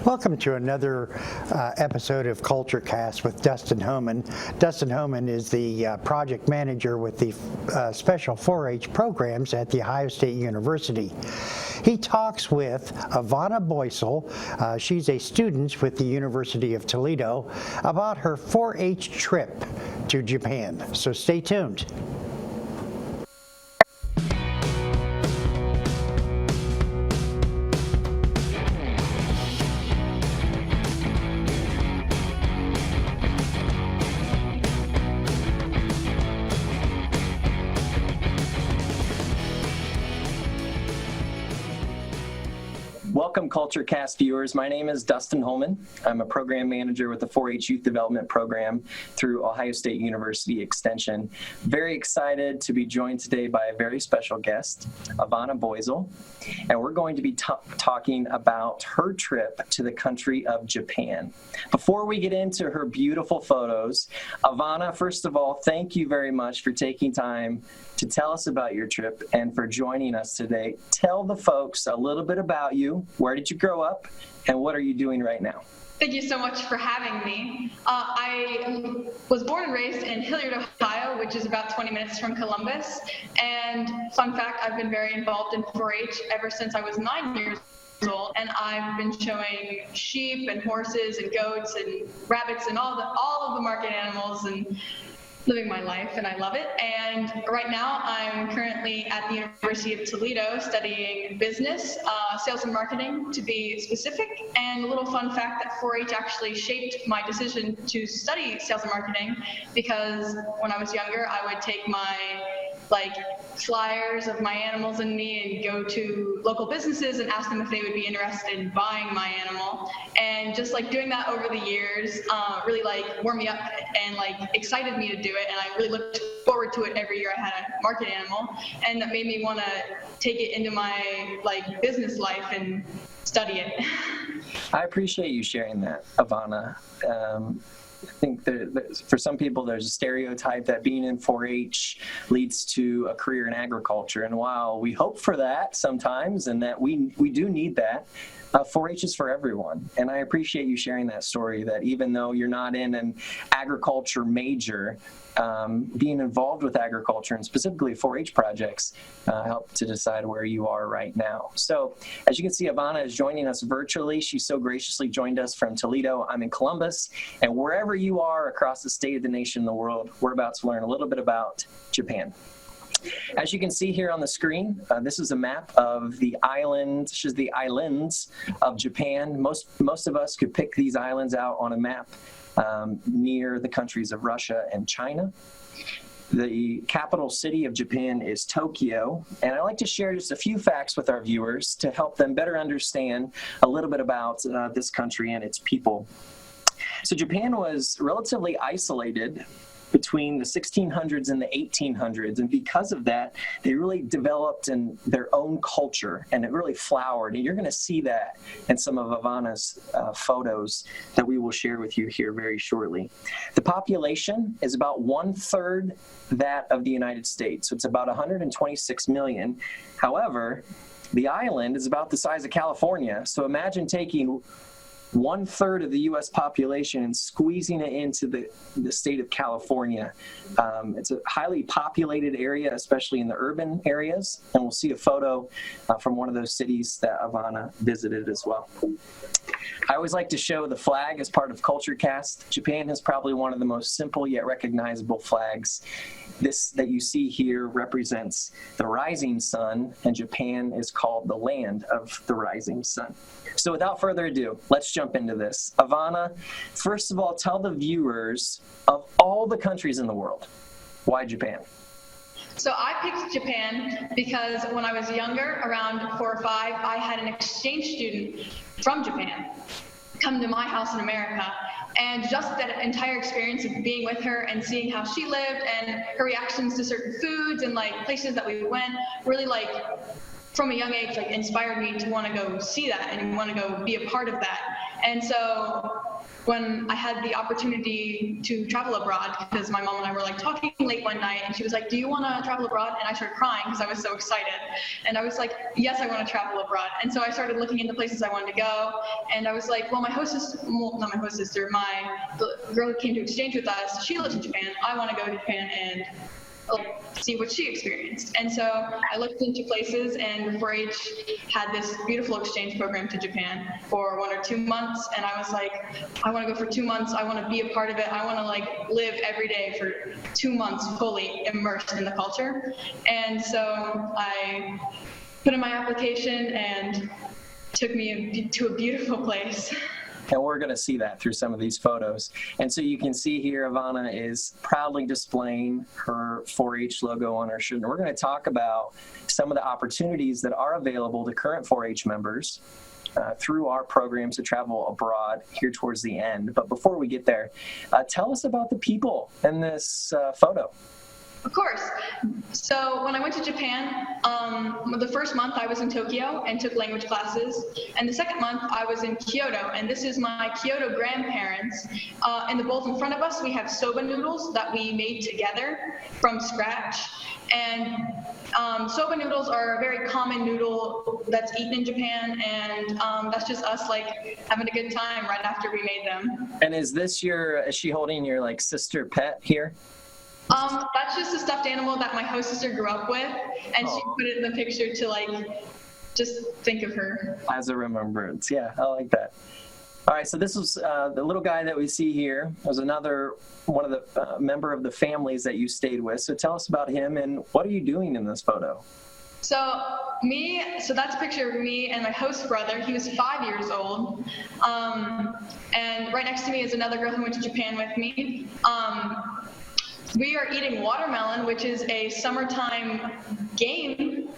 Welcome to another episode of Culture Cast with Dustin Homan. Dustin Homan is the project manager with the special 4-H programs at The Ohio State University. He talks with Avonna Boysel, she's a student with the University of Toledo, about her 4-H trip to Japan. So stay tuned. Welcome, Culture Cast viewers. My name is Dustin Homan. I'm a program manager with the 4-H Youth Development Program through Ohio State University Extension. Very excited to be joined today by a very special guest, Avonna Boysel, and we're going to be talking about her trip to the country of Japan. Before we get into her beautiful photos, Avonna, first of all, thank you very much for taking time to tell us about your trip and for joining us today. Tell the folks a little bit about you. Where did you grow up, and what are you doing right now? Thank you so much for having me. I was born and raised in Hilliard, Ohio, which is about 20 minutes from Columbus. And fun fact, I've been very involved in 4-H ever since I was 9 years old, and I've been showing sheep and horses and goats and rabbits and all of the market animals and living my life, and I love it. And right now I'm currently at the University of Toledo studying business, sales and marketing to be specific. And a little fun fact that 4-H actually shaped my decision to study sales and marketing, because when I was younger I would take my flyers of my animals and me and go to local businesses and ask them if they would be interested in buying my animal. And just doing that over the years really warmed me up and excited me to do it, and I really looked forward to it every year I had a market animal, and that made me want to take it into my business life and study it. I appreciate you sharing that, Avonna. I think for some people there's a stereotype that being in 4-H leads to a career in agriculture, and while we hope for that sometimes and that we do need that, 4-H is for everyone. And I appreciate you sharing that story, that even though you're not in an agriculture major, being involved with agriculture and specifically 4-H projects help to decide where you are right now. So as you can see, Avonna is joining us virtually. She so graciously joined us from Toledo. I'm in Columbus, and wherever you are across the state, the nation, the world, we're about to learn a little bit about Japan. As you can see here on the screen, this is a map of the islands of Japan. Most of us could pick these islands out on a map near the countries of Russia and China. The capital city of Japan is Tokyo, and I'd like to share just a few facts with our viewers to help them better understand a little bit about this country and its people. So Japan was relatively isolated between the 1600s and the 1800s, and because of that they really developed their own culture, and it really flowered, and you're going to see that in some of Avonna's photos that we will share with you here very shortly. The population is about 1/3 that of the United States, so it's about 126 million. However, the island is about the size of California, so imagine taking 1/3 of the U.S. population and squeezing it into the state of California. It's a highly populated area, especially in the urban areas, and we'll see a photo from one of those cities that Avonna visited as well. I always like to show the flag as part of Culture Cast. Japan is probably one of the most simple yet recognizable flags. This that you see here represents the rising sun, and Japan is called the land of the rising sun. So without further ado, let's jump into this. Avonna, first of all, tell the viewers, of all the countries in the world, why Japan? So I picked Japan because when I was younger, around 4 or 5, I had an exchange student from Japan come to my house in America. And just that entire experience of being with her and seeing how she lived and her reactions to certain foods and places that we went really from a young age inspired me to want to go see that and want to go be a part of that. And so when I had the opportunity to travel abroad, because my mom and I were like talking late one night, and she was like, do you want to travel abroad? And I started crying because I was so excited. And I was like, yes, I want to travel abroad. And so I started looking into places I wanted to go. And I was like, well, the girl who came to exchange with us, she lives in Japan. I want to go to Japan and see what she experienced. And so I looked into places, and 4-H had this beautiful exchange program to Japan for 1 or 2 months. And I was like, I want to go for 2 months. I want to be a part of it. I want to like live every day for 2 months fully immersed in the culture. And so I put in my application, and took me to a beautiful place. And we're going to see that through some of these photos. And so you can see here, Avonna is proudly displaying her 4-H logo on her shirt. And we're going to talk about some of the opportunities that are available to current 4-H members through our programs to travel abroad here towards the end. But before we get there, tell us about the people in this photo. Of course. So when I went to Japan, the first month I was in Tokyo and took language classes. And the second month I was in Kyoto. And this is my Kyoto grandparents. In the bowls in front of us, we have soba noodles that we made together from scratch. And soba noodles are a very common noodle that's eaten in Japan. And that's just us like having a good time right after we made them. And is she holding your like sister pet here? That's just a stuffed animal that my host sister grew up with, and she put it in the picture to like just think of her. As a remembrance. Yeah, I like that. All right, so this was the little guy that we see here was another one of the member of the families that you stayed with. So tell us about him, and what are you doing in this photo? So that's a picture of me and my host brother. He was 5 years old. And right next to me is another girl who went to Japan with me. We are eating watermelon, which is a summertime game.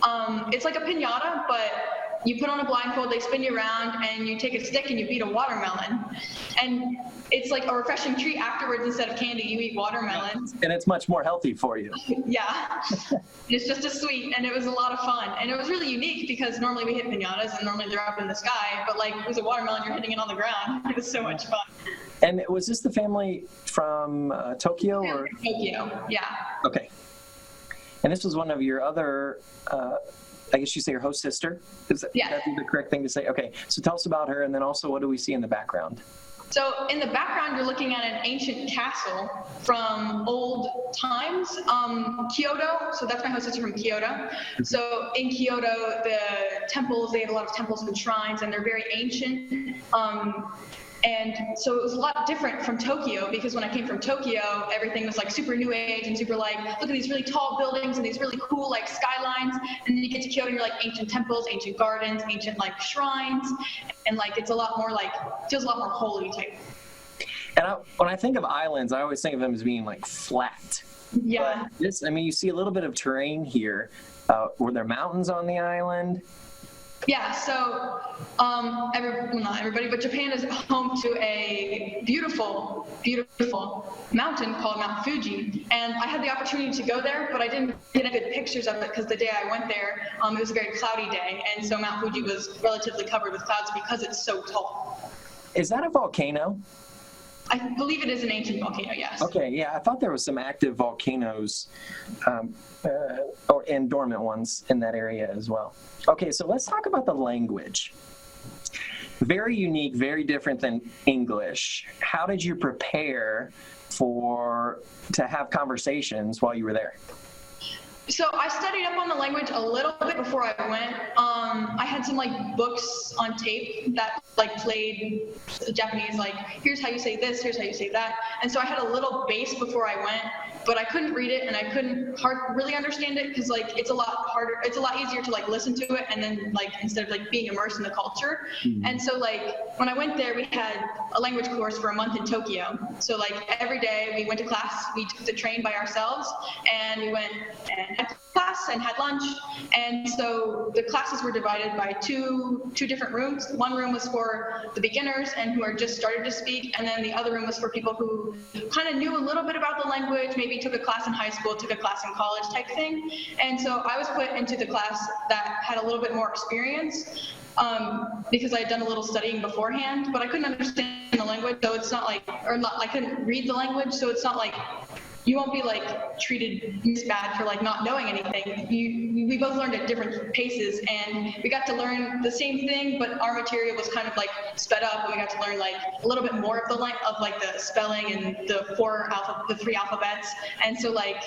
It's like a piñata, but you put on a blindfold, they spin you around, and you take a stick and you beat a watermelon. And it's like a refreshing treat afterwards. Instead of candy, you eat watermelon. And it's much more healthy for you. Yeah. It's just a sweet, and it was a lot of fun. And it was really unique because normally we hit piñatas, and normally they're up in the sky, but like it was a watermelon, you're hitting it on the ground. It was so much fun. And was this the family from Tokyo? Or? Tokyo, yeah. Okay. And this was one of your other, I guess you say your host sister? Is that the correct thing to say? Okay, so tell us about her, and then also what do we see in the background? So in the background, you're looking at an ancient castle from old times. Kyoto, so that's my host sister from Kyoto. So in Kyoto, the temples, they have a lot of temples and shrines, and they're very ancient. And so it was a lot different from Tokyo, because when I came from Tokyo, everything was like super new age and super like, look at these really tall buildings and these really cool like skylines. And then you get to Kyoto and you're like ancient temples, ancient gardens, ancient like shrines. And like, it's a lot more like, feels a lot more holy type. And when I think of islands, I always think of them as being like flat. Yeah. But this, I mean, you see a little bit of terrain here. Were there mountains on the island? Yeah, so not everybody, but Japan is home to a beautiful, beautiful mountain called Mount Fuji. And I had the opportunity to go there, but I didn't get any good pictures of it because the day I went there, it was a very cloudy day. And so Mount Fuji was relatively covered with clouds because it's so tall. Is that a volcano? I believe it is an ancient volcano, yes. Okay, yeah, I thought there was some active volcanoes and dormant ones in that area as well. Okay, so let's talk about the language. Very unique, very different than English. How did you prepare to have conversations while you were there? So I studied up on the language a little bit before I went. I had some like books on tape that like played the Japanese, like here's how you say this, here's how you say that. And so I had a little base before I went, but I couldn't read it and I couldn't really understand it because like it's a lot harder, it's a lot easier to like listen to it and then like instead of like being immersed in the culture. Mm-hmm. And so like when I went there, we had a language course for a month in Tokyo. So like every day we went to class, we took the train by ourselves and we went and had class and had lunch. And so the classes were divided by two different rooms. One room was for the beginners and who are just started to speak, and then the other room was for people who kind of knew a little bit about the language, maybe maybe took a class in high school, took a class in college type thing. And so I was put into the class that had a little bit more experience because I had done a little studying beforehand, but I couldn't understand the language, so it's not like, I couldn't read the language, so it's not like you won't be like treated bad for like not knowing anything. We both learned at different paces, and we got to learn the same thing, but our material was kind of like sped up, and we got to learn like a little bit more of the spelling and the three alphabets, and so like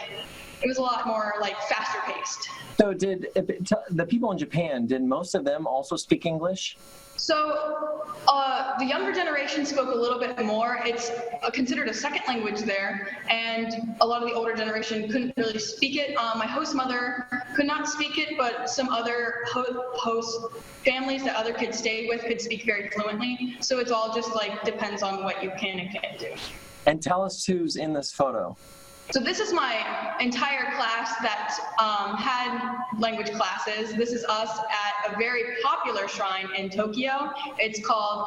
it was a lot more like faster paced. So the people in Japan, did most of them also speak English? So the younger generation spoke a little bit more. It's considered a second language there, and a lot of the older generation couldn't really speak it. My host mother could not speak it, but some other host families that other kids stayed with could speak very fluently. So it's all just like depends on what you can and can't do. And tell us who's in this photo. So this is my entire class that had language classes. This is us at a very popular shrine in Tokyo. It's called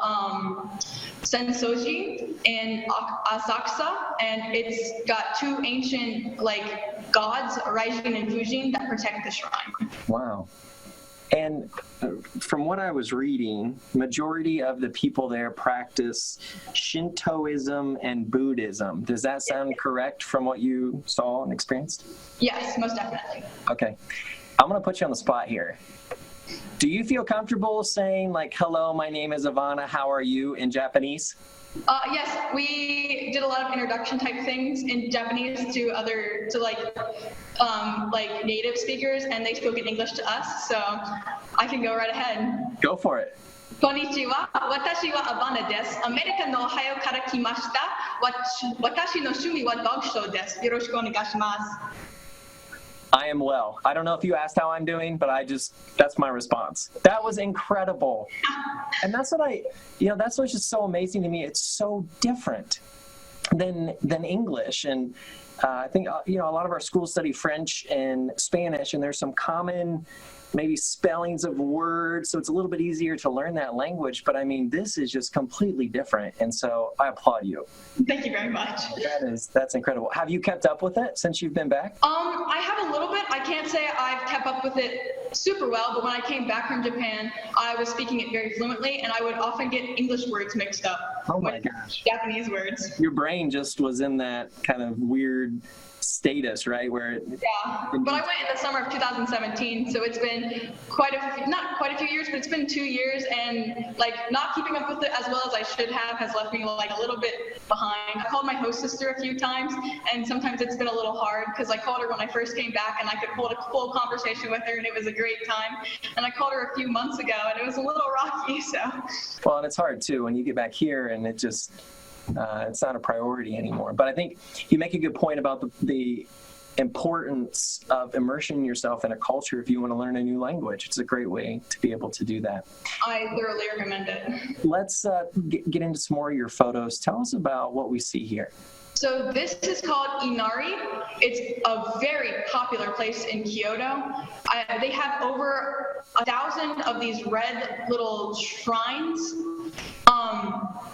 Sensoji in Asakusa, and it's got two ancient like gods, Raijin and Fujin, that protect the shrine. Wow. And from what I was reading, majority of the people there practice Shintoism and Buddhism. Does that sound correct from what you saw and experienced? Yes, most definitely. Okay. I'm going to put you on the spot here. Do you feel comfortable saying like, hello, my name is Avonna, how are you in Japanese? Yes, we did a lot of introduction type things in Japanese to native speakers, and they spoke in English to us, so I can go right ahead. Go for it. こんにちは。私はAvonnaです。アメリカのオハイオから来ました。私の趣味は読書です。よろしくお願いします。I am well. I don't know if you asked how I'm doing, but that's my response. That was incredible. And that's that's what's just so amazing to me. It's so different than English. And I think, a lot of our schools study French and Spanish, and there's some common maybe spellings of words, so it's a little bit easier to learn that language. But I mean, this is just completely different, and so I applaud you. Thank you very much. That's incredible. Have you kept up with it since you've been back? I have a little bit. I can't say I've kept up with it super well, but when I came back from Japan, I was speaking it very fluently, and I would often get English words mixed up with Japanese words. Your brain just was in that kind of weird status, right? Where yeah, but I went in the summer of 2017, so it's been not quite a few years, but it's been 2 years, and like not keeping up with it as well as I should have has left me like a little bit behind. I called my host sister a few times, and sometimes it's been a little hard because I called her when I first came back, and I could hold a full conversation with her, and it was a great time. And I called her a few months ago, and it was a little rocky. So. Well, and it's hard too when you get back here, and it just. It's not a priority anymore. But I think you make a good point about the importance of immersing yourself in a culture if you want to learn a new language. It's a great way to be able to do that. I thoroughly recommend it. Let's get into some more of your photos. Tell us about what we see here. So this is called Inari. It's a very popular place in Kyoto. They have over 1,000 of these red little shrines.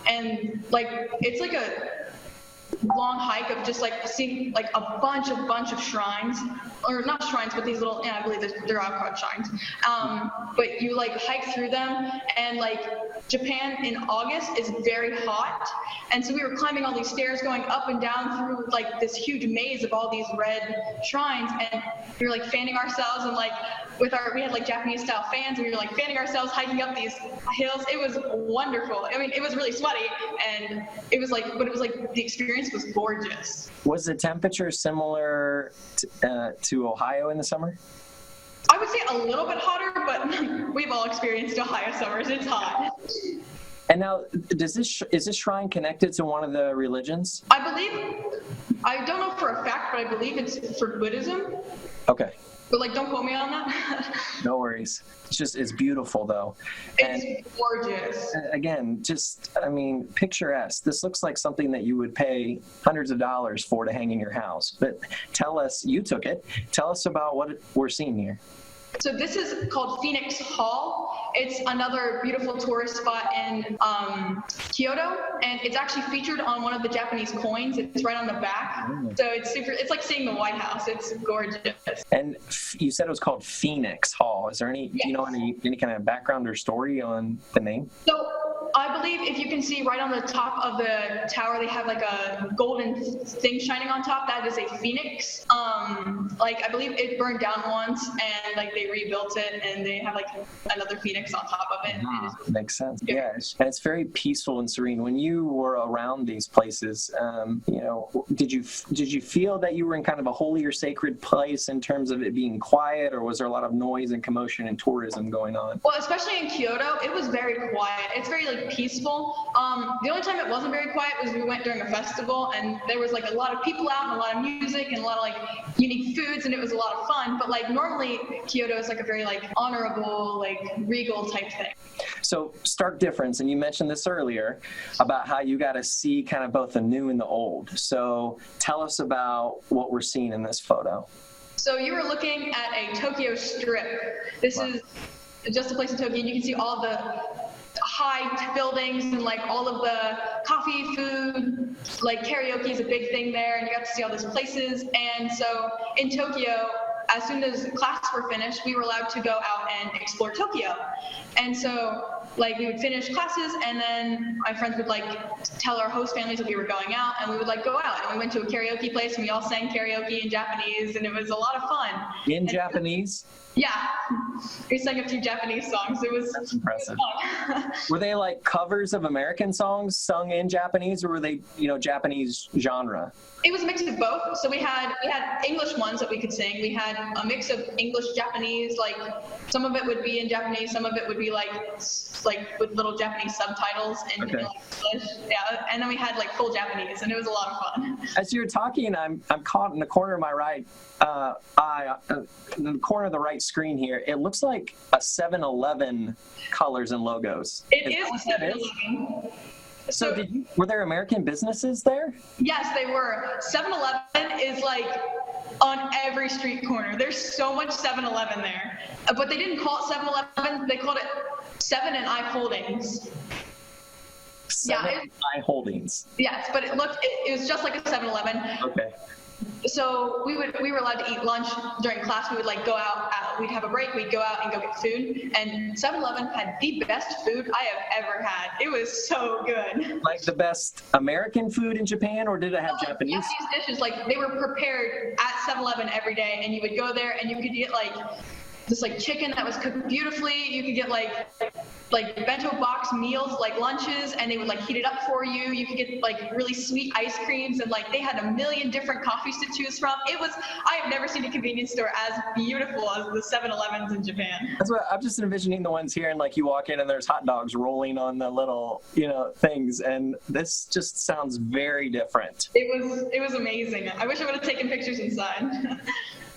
And like it's like a long hike of just like seeing like a bunch of shrines, or not shrines, but these little, I believe they're all called shrines. But you like hike through them, and like Japan in August is very hot, and so we were climbing all these stairs going up and down through like this huge maze of all these red shrines, and we were like fanning ourselves, and like we had like Japanese style fans, and we were like fanning ourselves hiking up these hills. It was wonderful. I mean, it was really sweaty, and it was like the experience was gorgeous. Was the temperature similar to Ohio in the summer? I would say a little bit hotter, but we've all experienced Ohio summers. It's hot. And now, is this shrine connected to one of the religions? I don't know for a fact, but I believe it's for Buddhism. Okay. But like, don't quote me on that. No worries. It's beautiful though. It's gorgeous. Again, picturesque. This looks like something that you would pay hundreds of dollars for to hang in your house. But tell us, you took it. Tell us about what we're seeing here. So this is called Phoenix Hall. It's another beautiful tourist spot in Kyoto, and it's actually featured on one of the Japanese coins. It's right on the back. So it's like seeing the White House. It's gorgeous. And you said it was called Phoenix Hall. Is there any, Yes. do you know any kind of background or story on the name? So I believe if you can see right on the top of the tower, they have like a golden thing shining on top. That is a phoenix. Like I believe it burned down once, and like they rebuilt it, and they have like another phoenix on top of it. Makes sense. Yeah, and it's very peaceful and serene. When you were around these places, did you feel that you were in kind of a holy or sacred place in terms of it being quiet, or was there a lot of noise and commotion and tourism going on? Well, especially in Kyoto, it was very quiet. It's very like peaceful. The only time it wasn't very quiet was we went during a festival, and there was like a lot of people out and a lot of music and a lot of like unique foods, and it was a lot of fun. But like normally Kyoto is like a very like honorable, like regal type thing. So stark difference, and you mentioned this earlier about how you got to see kind of both the new and the old. So tell us about what we're seeing in this photo. So you were looking at a Tokyo strip. This is just a place in Tokyo, and you can see all the high buildings and like all of the coffee, food, like karaoke is a big thing there, and you got to see all those places. And so in Tokyo, as soon as class were finished, we were allowed to go out and explore Tokyo. And so like we would finish classes, and then my friends would like tell our host families that we were going out, and we would like go out, and we went to a karaoke place, and we all sang karaoke in Japanese, and it was a lot of fun. In Japanese? Yeah, we sang a few Japanese songs. That's impressive. Fun. Were they like covers of American songs sung in Japanese, or were they, Japanese genre? It was a mix of both. So we had English ones that we could sing. We had a mix of English, Japanese, like some of it would be in Japanese, some of it would be like with little Japanese subtitles in English. Yeah, and then we had like full Japanese, and it was a lot of fun. As you're talking, I'm caught in the corner of my right eye, in the corner of the right screen here. It looks like a 7-Eleven colors and logos. It is a 7-Eleven. So were there American businesses there? Yes, they were. 7-Eleven is like on every street corner. There's so much 7-Eleven there. But they didn't call it 7-Eleven. They called it 7 and I Holdings. 7 I Holdings. Yes, but it was just like a 7-Eleven. Okay. So we were allowed to eat lunch during class. We would like go out, we'd have a break, we'd go out and go get food. And 7-Eleven had the best food I have ever had. It was so good. Like the best American food in Japan, or did it have Japanese? Japanese dishes, like they were prepared at 7-Eleven every day, and you would go there and you could get like this like chicken that was cooked beautifully. You could get like bento box meals, like lunches, and they would like heat it up for you. You could get like really sweet ice creams, and like they had a million different coffees to choose from. I have never seen a convenience store as beautiful as the 7-Elevens in Japan. That's what I'm just envisioning, the ones here, and like you walk in and there's hot dogs rolling on the little, things, and this just sounds very different. It was amazing. I wish I would have taken pictures inside.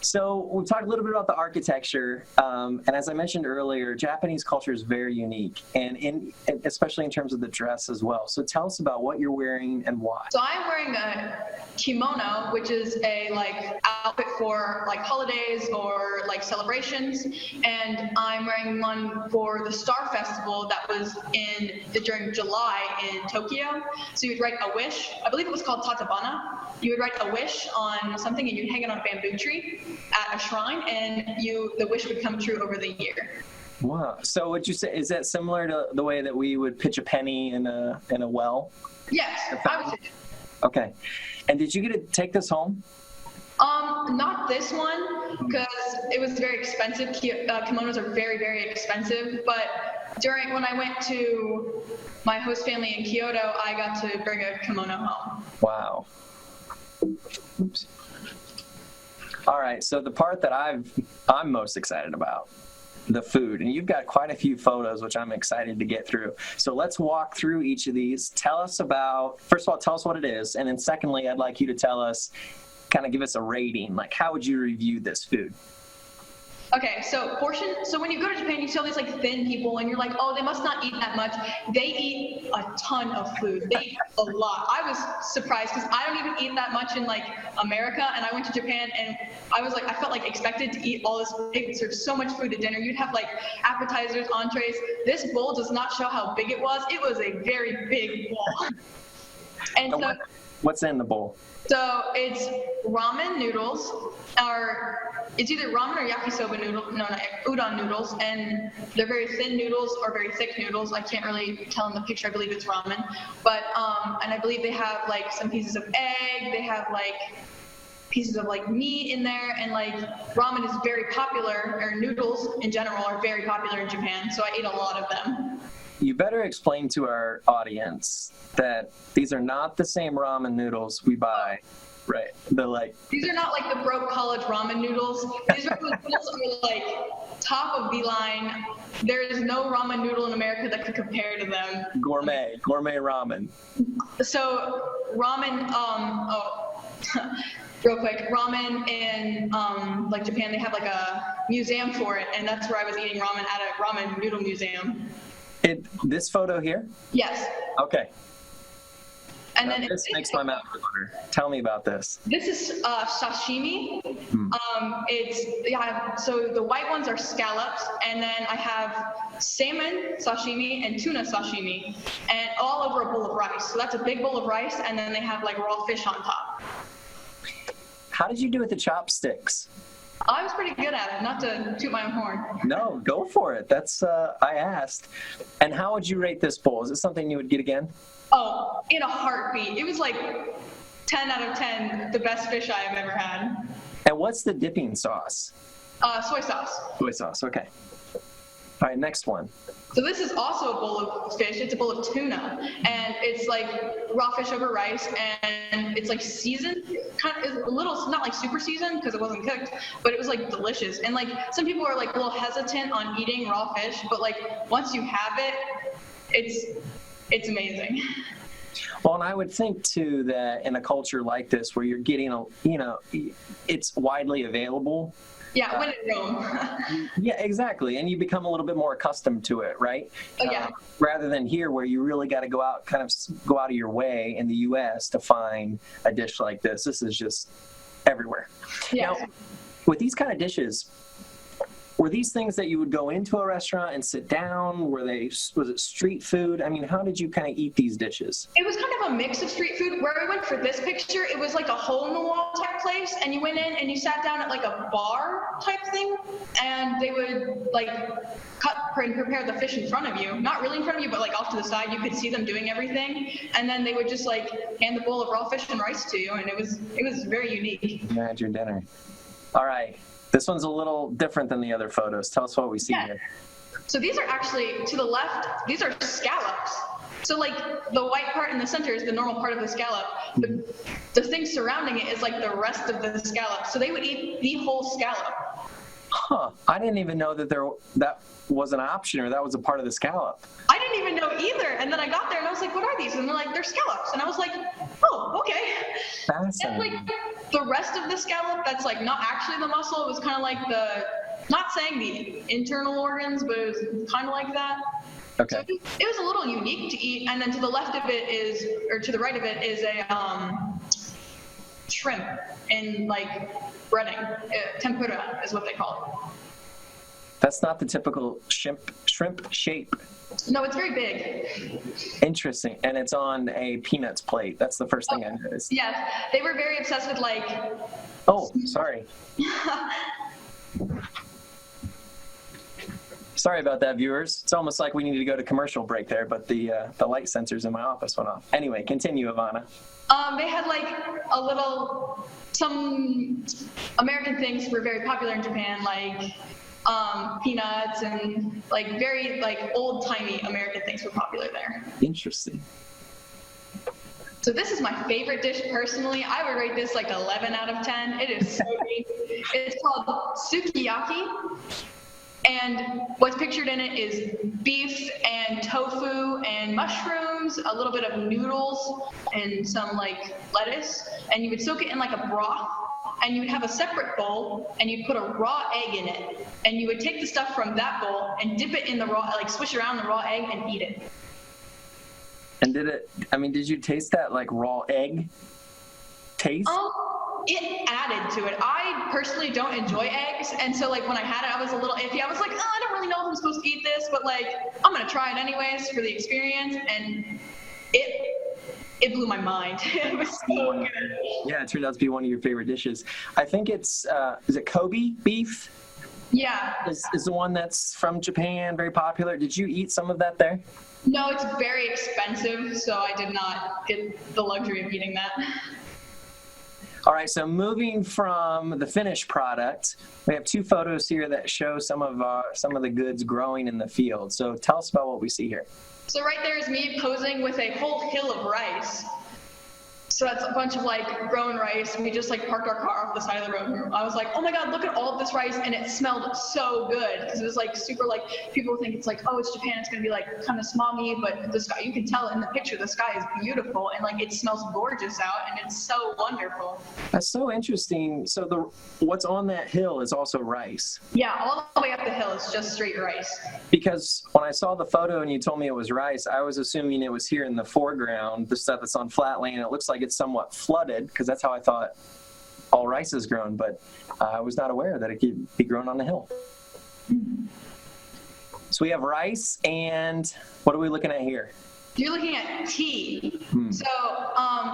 So we talked a little bit about the architecture, and as I mentioned earlier, Japanese culture is very unique, and especially in terms of the dress as well. So tell us about what you're wearing and why. So I'm wearing a kimono, which is a like outfit for like holidays or like celebrations, and I'm wearing one for the Star Festival that was during July in Tokyo. So you'd write a wish. I believe it was called tatabana. You would write a wish on something, and you'd hang it on a bamboo tree at a shrine, and the wish would come true over the year. Wow. So would you say, is that similar to the way that we would pitch a penny in a well? Yes, I would say. Okay. And did you get to take this home? Not this one, because it was very expensive. Kimonos are very, very expensive, but when I went to my host family in Kyoto, I got to bring a kimono home. Wow. Oops. All right, so the part that I'm most excited about, the food, and you've got quite a few photos, which I'm excited to get through. So let's walk through each of these. First of all, tell us what it is, and then secondly, I'd like you to tell us, kind of give us a rating, like how would you review this food? Okay, so when you go to Japan, you see all these like thin people and you're like, oh, they must not eat that much. They eat a ton of food. They eat a lot. I was surprised because I don't even eat that much in like America, and I went to Japan and I felt like expected to eat all this food. They would serve so much food at dinner. You'd have like appetizers, entrees. This bowl does not show how big it was. It was a very big bowl. And so what's in the bowl? So it's ramen noodles, or it's either ramen or yakisoba noodles, udon noodles, and they're very thin noodles or very thick noodles. I can't really tell in the picture, I believe it's ramen. But, and I believe they have like some pieces of egg, they have like pieces of like meat in there, and like ramen is very popular, or noodles in general are very popular in Japan, so I ate a lot of them. You better explain to our audience that these are not the same ramen noodles we buy, right? These are not like the broke college ramen noodles. These are the noodles that are like top of the line. There is no ramen noodle in America that could compare to them. Gourmet ramen. So ramen, real quick, ramen in like Japan, they have like a museum for it, and that's where I was eating ramen at a ramen noodle museum. This photo here? Yes. Okay. And then this makes my mouth water. Tell me about this. This is sashimi. So the white ones are scallops, and then I have salmon sashimi and tuna sashimi, and all over a bowl of rice. So that's a big bowl of rice, and then they have like raw fish on top. How did you do with the chopsticks? I was pretty good at it, not to toot my own horn. No, go for it. That's, I asked. And how would you rate this bowl? Is it something you would get again? Oh, in a heartbeat. It was like 10 out of 10, the best fish I have ever had. And what's the dipping sauce? Soy sauce. Soy sauce, okay. All right, next one. So this is also a bowl of fish. It's a bowl of tuna, and it's like raw fish over rice, and it's like seasoned, kind of a little, not like super seasoned because it wasn't cooked, but it was like delicious. And like some people are like a little hesitant on eating raw fish, but like once you have it, it's amazing. Well, and I would think too that in a culture like this where you're getting, it's widely available. Yeah, when in Rome. Yeah, exactly. And you become a little bit more accustomed to it, right? Oh, yeah. Rather than here where you really got to go out of your way in the U.S. to find a dish like this. This is just everywhere. Yeah. Now, with these kind of dishes, were these things that you would go into a restaurant and sit down? Was it street food? I mean, how did you kind of eat these dishes? It was kind of a mix of street food. Where I went for this picture, it was like a hole-in-the-wall type place, and you went in and you sat down at like a bar type thing, and they would like cut and prepare the fish in front of you. Not really in front of you, but like off to the side. You could see them doing everything, and then they would just like hand the bowl of raw fish and rice to you, and it was very unique. You had your dinner. All right. This one's a little different than the other photos. Tell us what we see here. So these are actually, to the left, these are scallops. So like the white part in the center is the normal part of the scallop. The thing surrounding it is like the rest of the scallop. So they would eat the whole scallop. Huh. I didn't even know that was an option or that was a part of the scallop. I didn't even know either. And then I got there and I was like, what are these? And they're like, they're scallops. And I was like, oh, okay. Fascinating. And like the rest of the scallop, that's like not actually the muscle. It was kind of like not saying the internal organs, but it was kind of like that. Okay. So it was a little unique to eat. And then to the left of it to the right of it is a shrimp in like breading. Tempura is what they call it. That's not the typical shrimp shape. No, it's very big. Interesting. And it's on a peanuts plate. That's the first thing I noticed. Yes, they were very obsessed with like... Oh, sorry. Sorry about that, viewers. It's almost like we needed to go to commercial break there, but the light sensors in my office went off. Anyway, continue, Avonna. They had like some American things were very popular in Japan, like peanuts and like very like old-timey American things were popular there. Interesting. So this is my favorite dish personally. I would rate this like 11 out of 10. It is so good. It's called Sukiyaki. And what's pictured in it is beef and tofu and mushrooms, a little bit of noodles and some like lettuce. And you would soak it in like a broth and you would have a separate bowl, and you'd put a raw egg in it, and you would take the stuff from that bowl and dip it in the raw, like swish around the raw egg and eat it. And did you taste that like raw egg taste? It added to it. I personally don't enjoy eggs, and so like when I had it, I was a little iffy. I was like, I don't really know if I'm supposed to eat this, but like I'm gonna try it anyways for the experience, and it blew my mind. It was so good. Yeah, it turned out to be one of your favorite dishes. I think it's is it Kobe beef? Yeah. Is the one that's from Japan, very popular. Did you eat some of that there? No, it's very expensive, so I did not get the luxury of eating that. All right, so moving from the finished product, we have two photos here that show some of the goods growing in the field. So tell us about what we see here. So right there is me posing with a whole hill of rice. So that's a bunch of like grown rice, and we just like parked our car off the side of the road. I was like, oh my God, look at all of this rice, and it smelled so good because it was like super, like people think it's like, oh, it's Japan, it's gonna be like kind of smoggy, but the sky, you can tell in the picture, the sky is beautiful, and like it smells gorgeous out, and it's so wonderful. That's so interesting. So what's on that hill is also rice. Yeah, all the way up the hill is just straight rice. Because when I saw the photo and you told me it was rice, I was assuming it was here in the foreground, the stuff that's on flat land. It looks like it's somewhat flooded, because that's how I thought all rice is grown, but I was not aware that it could be grown on the hill. So we have rice, and what are we looking at here? You're looking at tea. So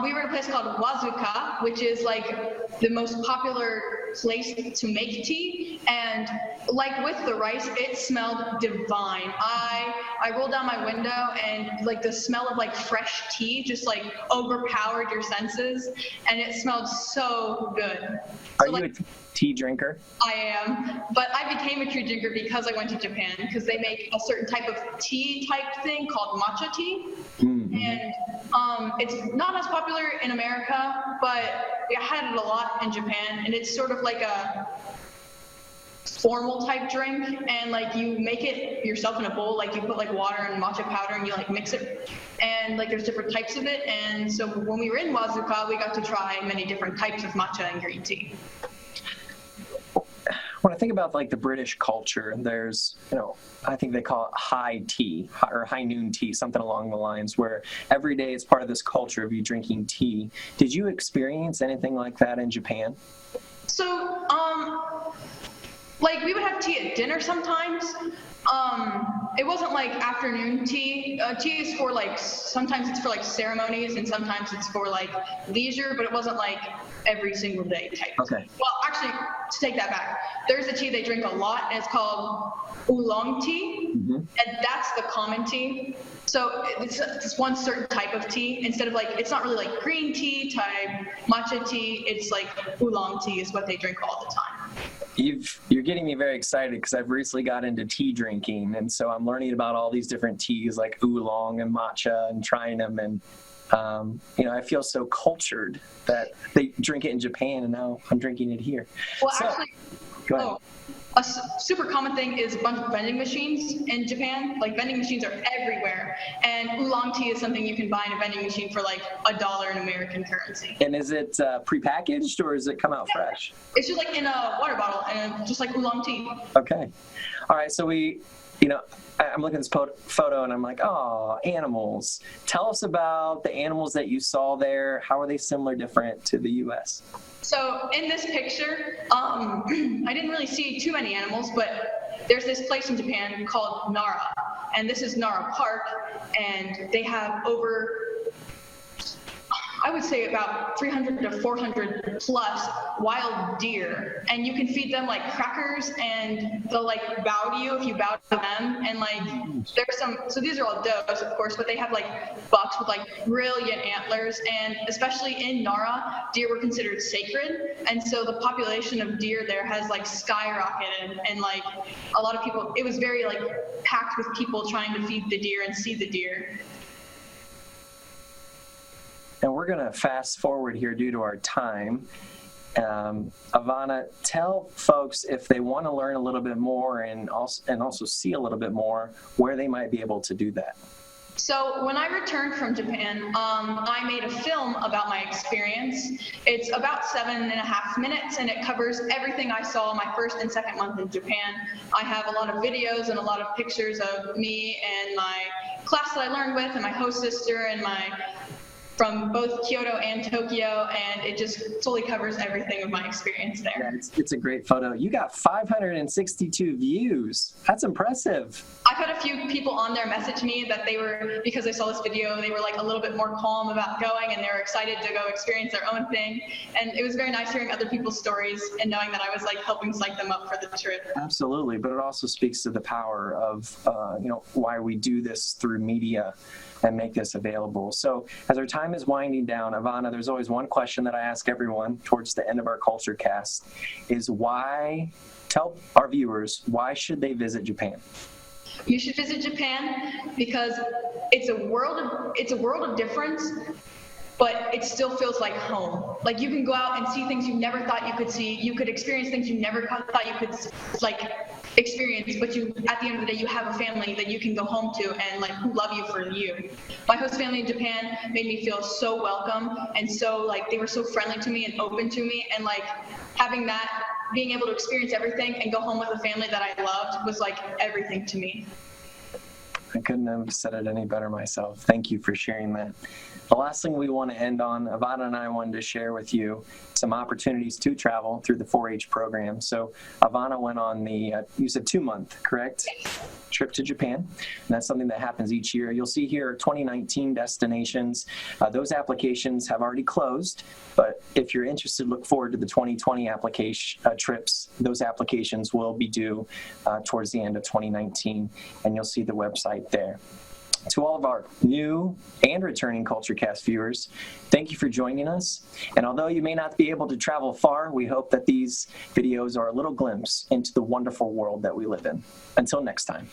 we were in a place called Wazuka, which is like the most popular place to make tea. And like with the rice, it smelled divine. I rolled down my window, and like the smell of like fresh tea just like overpowered your senses, and it smelled so good. Are so, you a tea drinker? I am, but I became a tea drinker because I went to Japan, because they make a certain type of tea type thing called matcha tea. Mm-hmm. And it's not as popular in America, but I had it a lot in Japan, and it's sort of like a formal type drink, and like you make it yourself in a bowl, like you put like water and matcha powder and you like mix it, and like there's different types of it. And so when we were in Wazuka, we got to try many different types of matcha and green tea. When I think about like the British culture, there's, I think they call it high tea or high noon tea, something along the lines, where every day it's part of this culture of you drinking tea. Did you experience anything like that in Japan? So, like we would have tea at dinner sometimes. It wasn't like afternoon tea. Tea is for like, sometimes it's for like ceremonies, and sometimes it's for like leisure, but it wasn't like every single day type. Okay. Well, actually, to take that back, there's a tea they drink a lot, and it's called oolong tea, and that's the common tea. So it's one certain type of tea, instead of like, it's not really like green tea type matcha tea, it's like oolong tea is what they drink all the time. You're getting me very excited, because I've recently got into tea drinking, and so I'm learning about all these different teas like oolong and matcha and trying them, and I feel so cultured that they drink it in Japan, and now I'm drinking it here. Well, so, actually, go ahead. A super common thing is a bunch of vending machines in Japan. Like vending machines are everywhere, and oolong tea is something you can buy in a vending machine for like $1 in American currency. And is it prepackaged, or does it come out fresh? It's just like in a water bottle, and just like oolong tea. Okay. All right. So I'm looking at this photo, and I'm like, oh, animals. Tell us about the animals that you saw there. How are they similar, different to the U.S.? So in this picture, I didn't really see too many animals, but there's this place in Japan called Nara, and this is Nara Park, and they have over, I would say about 300 to 400 plus wild deer, and you can feed them like crackers, and they'll like bow to you if you bow to them. And like there's so these are all does, of course, but they have like bucks with like brilliant antlers, and especially in Nara, deer were considered sacred, and so the population of deer there has like skyrocketed, and like a lot of people, it was very like packed with people trying to feed the deer and see the deer. And we're going to fast forward here due to our time. Avonna, tell folks, if they want to learn a little bit more and also see a little bit more, where they might be able to do that. So when I returned from Japan, I made a film about my experience. It's about 7.5 minutes, and it covers everything I saw my first and second month in Japan. I have a lot of videos and a lot of pictures of me and my class that I learned with, and my host sister, and from both Kyoto and Tokyo, and it just fully covers everything of my experience there. Yeah, it's a great photo. You got 562 views. That's impressive. I've had a few people on there message me that they were, because they saw this video, they were like a little bit more calm about going, and they were excited to go experience their own thing. And it was very nice hearing other people's stories and knowing that I was like helping psych them up for the trip. Absolutely, but it also speaks to the power of why we do this through media and make this available. So as our time is winding down, Avonna, there's always one question that I ask everyone towards the end of our Culture Cast is tell our viewers, why should they visit Japan? You should visit Japan because it's a world of difference, but it still feels like home. Like you can go out and see things you never thought you could see. You could experience things you never thought you could experience, but at the end of the day, you have a family that you can go home to and who love you for you. My host family in Japan made me feel so welcome, and so they were so friendly to me and open to me, and having that, being able to experience everything and go home with a family that I loved was everything to me. I couldn't have said it any better myself. Thank you for sharing that. The last thing we want to end on, Avonna and I wanted to share with you some opportunities to travel through the 4-H program. So Avonna went on you said 2-month, correct? Trip to Japan. And that's something that happens each year. You'll see here 2019 destinations. Those applications have already closed, but if you're interested, look forward to the 2020 trips. Those applications will be due towards the end of 2019, and you'll see the website there. To all of our new and returning Culture Cast viewers, thank you for joining us. And although you may not be able to travel far, we hope that these videos are a little glimpse into the wonderful world that we live in. Until next time.